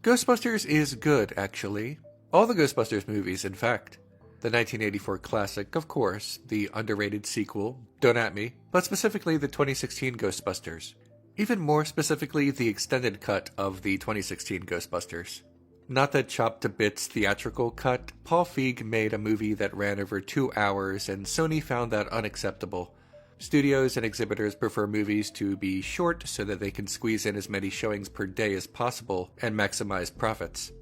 Ghostbusters is good, actually. All the Ghostbusters movies, in fact. The 1984 classic, of course, the underrated sequel, don't at me, but specifically the 2016 Ghostbusters. Even more specifically, the extended cut of the 2016 Ghostbusters. Not the chopped to bits theatrical cut. Paul Feig made a movie that ran over 2 hours, and Sony found that unacceptable. Studios and exhibitors prefer movies to be short so that they can squeeze in as many showings per day as possible and maximize profits.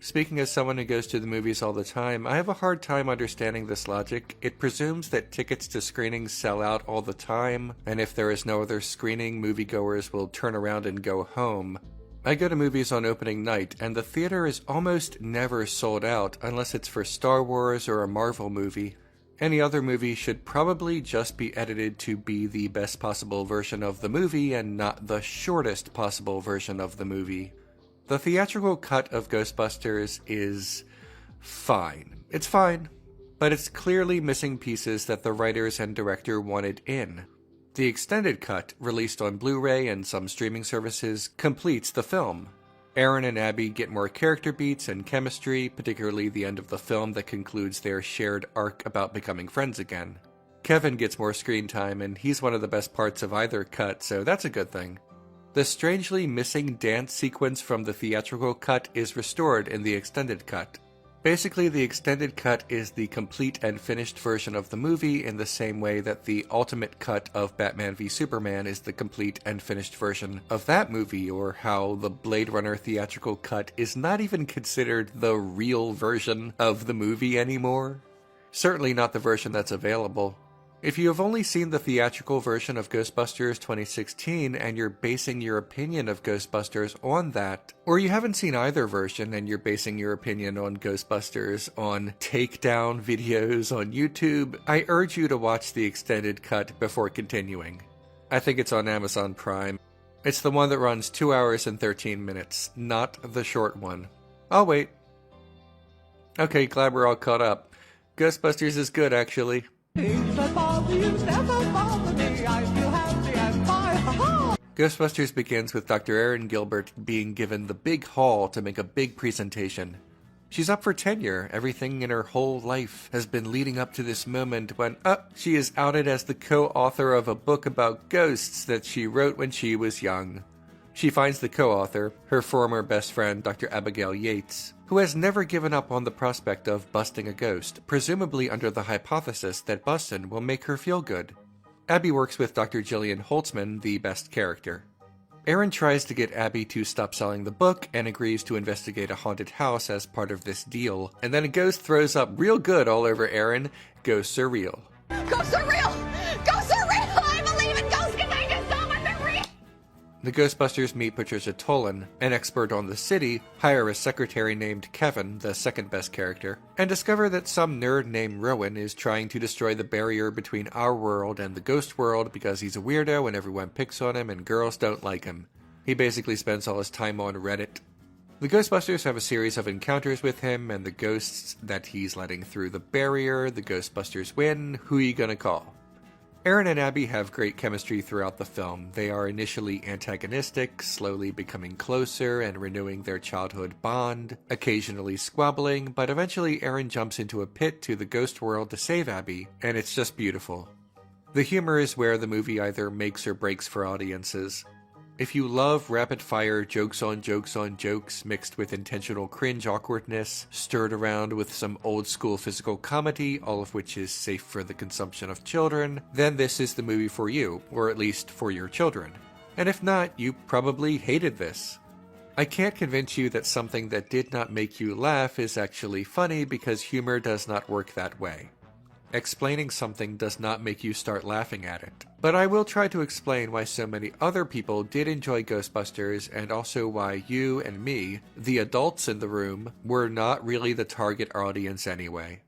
Speaking as someone who goes to the movies all the time, I have a hard time understanding this logic. It presumes that tickets to screenings sell out all the time, and if there is no other screening, moviegoers will turn around and go home. I go to movies on opening night, and the theater is almost never sold out unless it's for Star Wars or a Marvel movie. Any other movie should probably just be edited to be the best possible version of the movie and not the shortest possible version of the movie. The theatrical cut of Ghostbusters is fine. It's fine, but it's clearly missing pieces that the writers and director wanted in. The extended cut, released on Blu-ray and some streaming services, completes the film. Aaron and Abby get more character beats and chemistry, particularly the end of the film that concludes their shared arc about becoming friends again. Kevin gets more screen time, and he's one of the best parts of either cut, so that's a good thing. The strangely missing dance sequence from the theatrical cut is restored in the extended cut. Basically, the extended cut is the complete and finished version of the movie in the same way that the ultimate cut of Batman v Superman is the complete and finished version of that movie, or how the Blade Runner theatrical cut is not even considered the real version of the movie anymore. Certainly not the version that's available. If you have only seen the theatrical version of Ghostbusters 2016 and you're basing your opinion of Ghostbusters on that, or you haven't seen either version and you're basing your opinion on Ghostbusters on takedown videos on YouTube, I urge you to watch the extended cut before continuing. I think it's on Amazon Prime. It's the one that runs 2 hours and 13 minutes, not the short one. I'll wait. Okay, glad we're all caught up. Ghostbusters is good, actually. Ghostbusters begins with Dr. Erin Gilbert being given the big hall to make a big presentation. She's up for tenure. Everything in her whole life has been leading up to this moment when, she is outed as the co-author of a book about ghosts that she wrote when she was young. She finds the co-author, her former best friend, Dr. Abigail Yates, who has never given up on the prospect of busting a ghost, presumably under the hypothesis that bustin' will make her feel good. Abby works with Dr. Jillian Holtzman, the best character. Erin tries to get Abby to stop selling the book and agrees to investigate a haunted house as part of this deal, and then a ghost throws up real good all over Erin. Ghosts are real. Ghosts are real! Ghosts are real! I believe in ghosts because I just saw one, they're real! The Ghostbusters meet Patricia Tolan, an expert on the city, hire a secretary named Kevin, the second best character, and discover that some nerd named Rowan is trying to destroy the barrier between our world and the ghost world because he's a weirdo and everyone picks on him and girls don't like him. He basically spends all his time on Reddit. The Ghostbusters have a series of encounters with him and the ghosts that he's letting through the barrier. The Ghostbusters win. Who you gonna call? Erin and Abby have great chemistry throughout the film. They are initially antagonistic, slowly becoming closer and renewing their childhood bond, occasionally squabbling, but eventually Erin jumps into a pit to the ghost world to save Abby, and it's just beautiful. The humor is where the movie either makes or breaks for audiences. If you love rapid-fire jokes on jokes mixed with intentional cringe awkwardness, stirred around with some old-school physical comedy, all of which is safe for the consumption of children, then this is the movie for you, or at least for your children. And if not, you probably hated this. I can't convince you that something that did not make you laugh is actually funny because humor does not work that way. Explaining something does not make you start laughing at it. But I will try to explain why so many other people did enjoy Ghostbusters and also why you and me, the adults in the room, were not really the target audience anyway.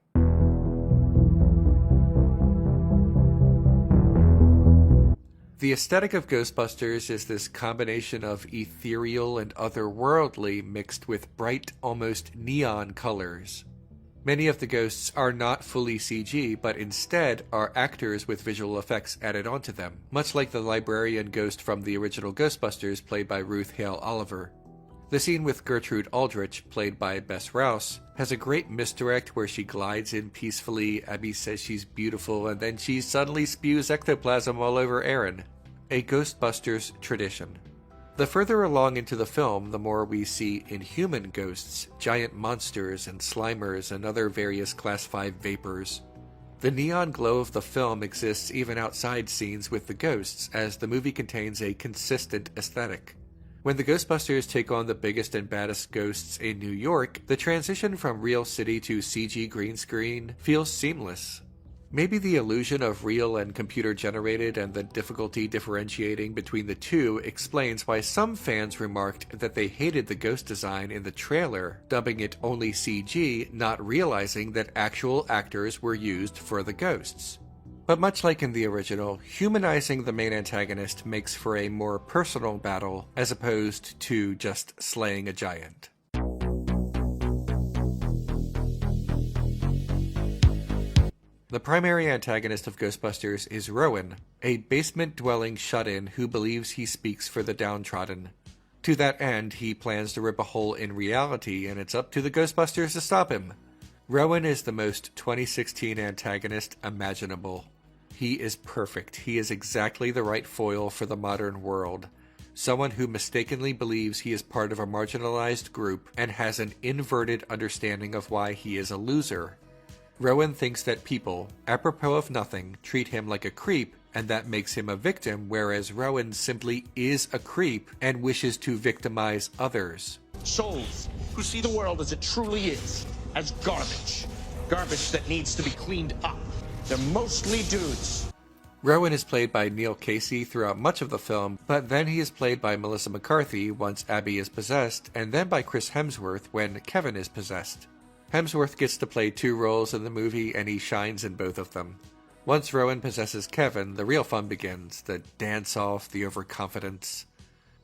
The aesthetic of Ghostbusters is this combination of ethereal and otherworldly mixed with bright, almost neon colors. Many of the ghosts are not fully CG, but instead are actors with visual effects added onto them, much like the librarian ghost from the original Ghostbusters played by Ruth Hale Oliver. The scene with Gertrude Aldrich, played by Bess Rouse, has a great misdirect where she glides in peacefully, Abby says she's beautiful, and then she suddenly spews ectoplasm all over Aaron. A Ghostbusters tradition. The further along into the film, the more we see inhuman ghosts, giant monsters and slimers and other various Class 5 vapors. The neon glow of the film exists even outside scenes with the ghosts, as the movie contains a consistent aesthetic. When the Ghostbusters take on the biggest and baddest ghosts in New York, the transition from real city to CG green screen feels seamless. Maybe the illusion of real and computer-generated and the difficulty differentiating between the two explains why some fans remarked that they hated the ghost design in the trailer, dubbing it only CG, not realizing that actual actors were used for the ghosts. But much like in the original, humanizing the main antagonist makes for a more personal battle as opposed to just slaying a giant. The primary antagonist of Ghostbusters is Rowan, a basement-dwelling shut-in who believes he speaks for the downtrodden. To that end, he plans to rip a hole in reality, and it's up to the Ghostbusters to stop him. Rowan is the most 2016 antagonist imaginable. He is perfect. He is exactly the right foil for the modern world. Someone who mistakenly believes he is part of a marginalized group and has an inverted understanding of why he is a loser. Rowan thinks that people, apropos of nothing, treat him like a creep, and that makes him a victim, whereas Rowan simply is a creep and wishes to victimize others. Souls who see the world as it truly is, as garbage. Garbage that needs to be cleaned up. They're mostly dudes. Rowan is played by Neil Casey throughout much of the film, but then he is played by Melissa McCarthy once Abby is possessed, and then by Chris Hemsworth when Kevin is possessed. Hemsworth gets to play two roles in the movie, and he shines in both of them. Once Rowan possesses Kevin, the real fun begins, the dance-off, the overconfidence.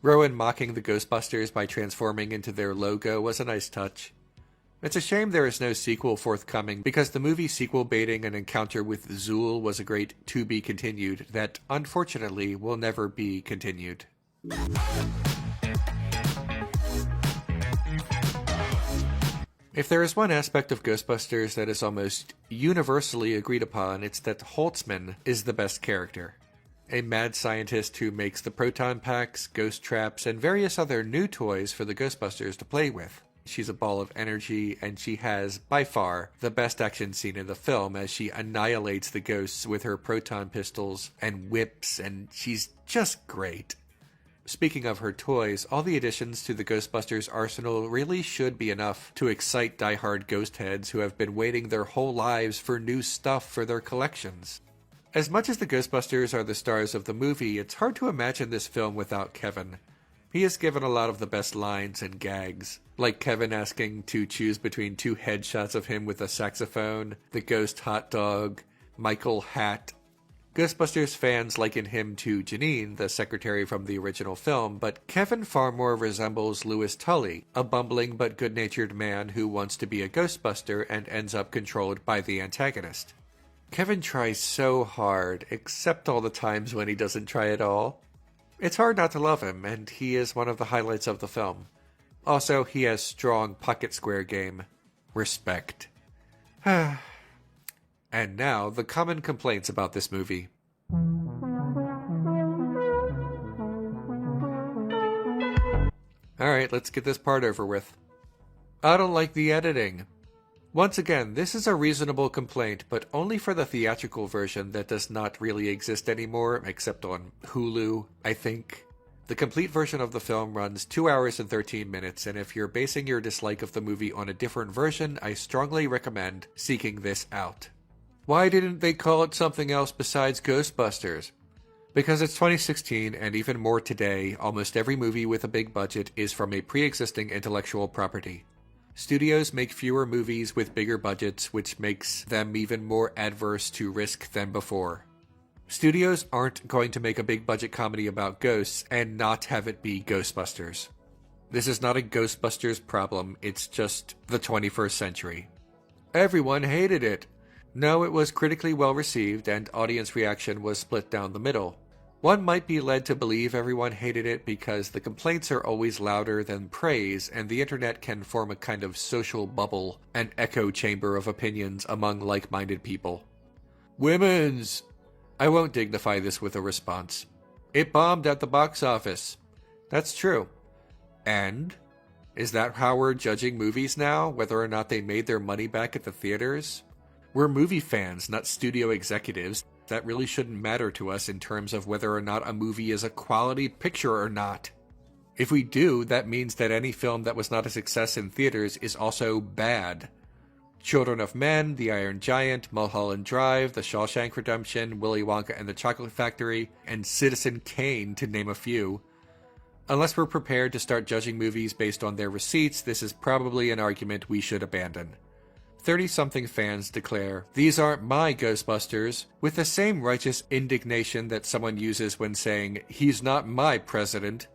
Rowan mocking the Ghostbusters by transforming into their logo was a nice touch. It's a shame there is no sequel forthcoming, because the movie sequel baiting an encounter with Zool was a great to-be-continued that, unfortunately, will never be continued. If there is one aspect of Ghostbusters that is almost universally agreed upon, it's that Holtzman is the best character. A mad scientist who makes the proton packs, ghost traps, and various other new toys for the Ghostbusters to play with. She's a ball of energy, and she has, by far, the best action scene in the film as she annihilates the ghosts with her proton pistols and whips, and she's just great. Speaking of her toys, all the additions to the Ghostbusters arsenal really should be enough to excite diehard ghost heads who have been waiting their whole lives for new stuff for their collections. As much as the Ghostbusters are the stars of the movie, it's hard to imagine this film without Kevin. He is given a lot of the best lines and gags, like Kevin asking to choose between two headshots of him with a saxophone, the ghost hot dog, Michael Hat. Ghostbusters fans liken him to Janine, the secretary from the original film, but Kevin far more resembles Louis Tully, a bumbling but good-natured man who wants to be a Ghostbuster and ends up controlled by the antagonist. Kevin tries so hard, except all the times when he doesn't try at all. It's hard not to love him, and he is one of the highlights of the film. Also, he has strong pocket square game. Respect. And now, the common complaints about this movie. Alright, let's get this part over with. I don't like the editing. Once again, this is a reasonable complaint, but only for the theatrical version that does not really exist anymore, except on Hulu, I think. The complete version of the film runs 2 hours and 13 minutes, and if you're basing your dislike of the movie on a different version, I strongly recommend seeking this out. Why didn't they call it something else besides Ghostbusters? Because it's 2016, and even more today, almost every movie with a big budget is from a pre-existing intellectual property. Studios make fewer movies with bigger budgets, which makes them even more adverse to risk than before. Studios aren't going to make a big budget comedy about ghosts and not have it be Ghostbusters. This is not a Ghostbusters problem, it's just the 21st century. Everyone hated it. No, it was critically well received, and audience reaction was split down the middle. One might be led to believe everyone hated it because the complaints are always louder than praise, and the internet can form a kind of social bubble, an echo chamber of opinions among like-minded people. Women's! I won't dignify this with a response. It bombed at the box office. That's true. And? Is that how we're judging movies now, whether or not they made their money back at the theaters? We're movie fans, not studio executives. That really shouldn't matter to us in terms of whether or not a movie is a quality picture or not. If we do, that means that any film that was not a success in theaters is also bad. Children of Men, The Iron Giant, Mulholland Drive, The Shawshank Redemption, Willy Wonka and the Chocolate Factory, and Citizen Kane, to name a few. Unless we're prepared to start judging movies based on their receipts, this is probably an argument we should abandon. 30-something fans declare, "These aren't my Ghostbusters," with the same righteous indignation that someone uses when saying, "He's not my president."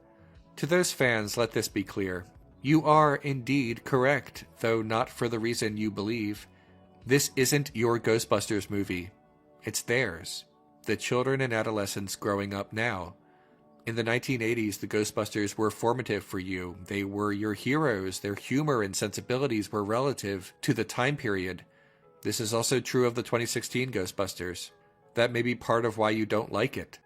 To those fans, let this be clear. You are indeed correct, though not for the reason you believe. This isn't your Ghostbusters movie. It's theirs. The children and adolescents growing up now. In the 1980s, the Ghostbusters were formative for you. They were your heroes. Their humor and sensibilities were relative to the time period. This is also true of the 2016 Ghostbusters. That may be part of why you don't like it.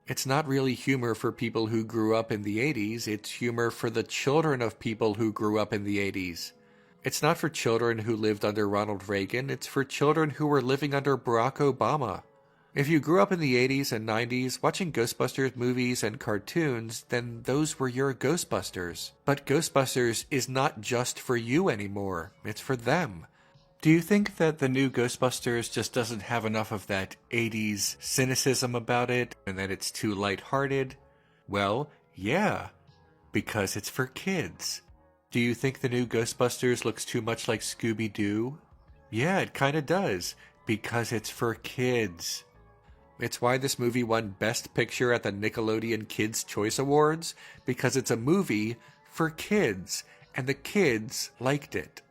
It's not really humor for people who grew up in the 80s. It's humor for the children of people who grew up in the 80s. It's not for children who lived under Ronald Reagan. It's for children who were living under Barack Obama. If you grew up in the 80s and 90s watching Ghostbusters movies and cartoons, then those were your Ghostbusters. But Ghostbusters is not just for you anymore. It's for them. Do you think that the new Ghostbusters just doesn't have enough of that 80s cynicism about it, and that it's too lighthearted? Well, yeah, because it's for kids. Do you think the new Ghostbusters looks too much like Scooby-Doo? Yeah, it kinda does, because it's for kids. It's why this movie won Best Picture at the Nickelodeon Kids' Choice Awards, because it's a movie for kids, and the kids liked it.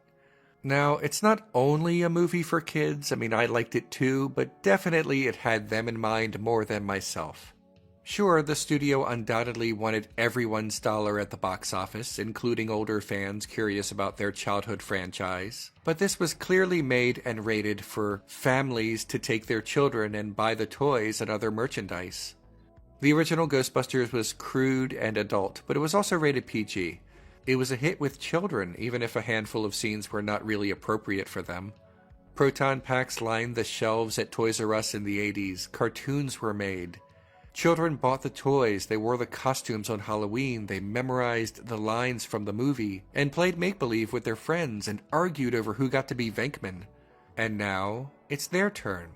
Now, it's not only a movie for kids. I mean, I liked it too, but definitely it had them in mind more than myself. Sure, the studio undoubtedly wanted everyone's dollar at the box office, including older fans curious about their childhood franchise. But this was clearly made and rated for families to take their children and buy the toys and other merchandise. The original Ghostbusters was crude and adult, but it was also rated PG. It was a hit with children, even if a handful of scenes were not really appropriate for them. Proton packs lined the shelves at Toys R Us in the 80s. Cartoons were made. Children bought the toys, they wore the costumes on Halloween, they memorized the lines from the movie, and played make-believe with their friends and argued over who got to be Venkman. And now, it's their turn.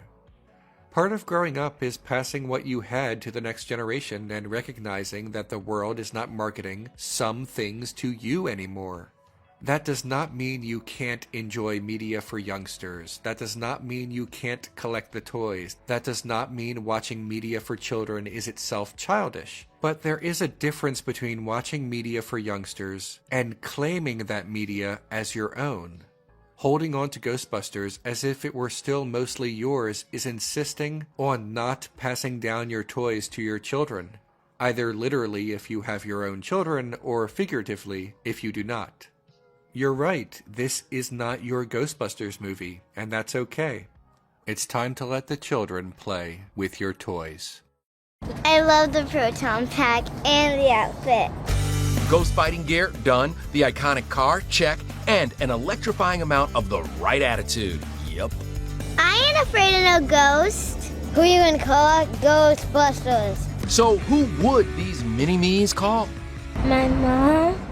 Part of growing up is passing what you had to the next generation and recognizing that the world is not marketing some things to you anymore. That does not mean you can't enjoy media for youngsters. That does not mean you can't collect the toys. That does not mean watching media for children is itself childish. But there is a difference between watching media for youngsters and claiming that media as your own. Holding on to Ghostbusters as if it were still mostly yours is insisting on not passing down your toys to your children, either literally if you have your own children or figuratively if you do not. You're right, this is not your Ghostbusters movie, and that's okay. It's time to let the children play with your toys. I love the proton pack and the outfit. Ghost fighting gear, done. The iconic car, check. And an electrifying amount of the right attitude. Yep. I ain't afraid of no ghost. Who you gonna call Ghostbusters? So who would these mini-me's call? My mom.